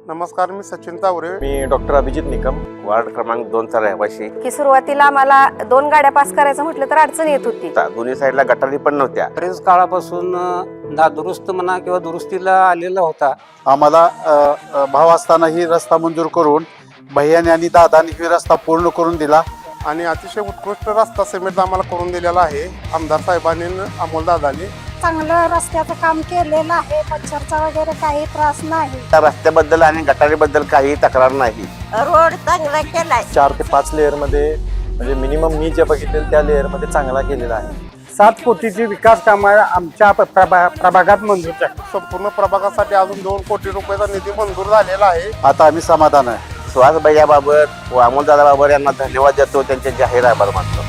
नमस्कार, मी सचिन तावरे. मी doctor Abhijit Nikam, ward क्रमांक 2चा रहिवासी. की सुरुवातीला आम्हाला 2 गाड्या पास करायचं म्हटलं तर अडचण येत होती. दोन्ही साईडला गटारी पण नव्हत्या. बरेच काळापासून दुरुस्त म्हणा किंवा दुरुस्तीला आलेला होता. आम्हाला भाव असतानाही रस्ता मंजूर करून भैयाने आणि दादाने ही रस्ता पूर्ण करून दिला आणि अतिशय उत्कृष्ट रस्ता सिमेंट आम्हाला करून दिलेला आहे आमदार साहेबांनी, अमोल दादांनी. चांगलं रस्त्याचं काम केलेलं आहे. मच्छरचा वगैरे काही त्रास नाही. त्या रस्त्याबद्दल आणि गटारीबद्दल काही तक्रार नाही. रोड चांगला केलाय. 4 ते 5 लेअर मध्ये म्हणजे मिनिमम मी जे बघितलेलं त्या लेअर मध्ये चांगला केलेला आहे. 7 कोटीची विकास कामं आमच्या प्रभागात मंजूर आहे. संपूर्ण प्रभागासाठी अजून 2 कोटी रुपयाचा निधी मंजूर झालेला आहे. आता आम्ही समाधान आहे. सुहास भैयाबाबत व अमोल दादाबाबत यांना धन्यवाद देतो, त्यांचे जाहीर आभार मानतो.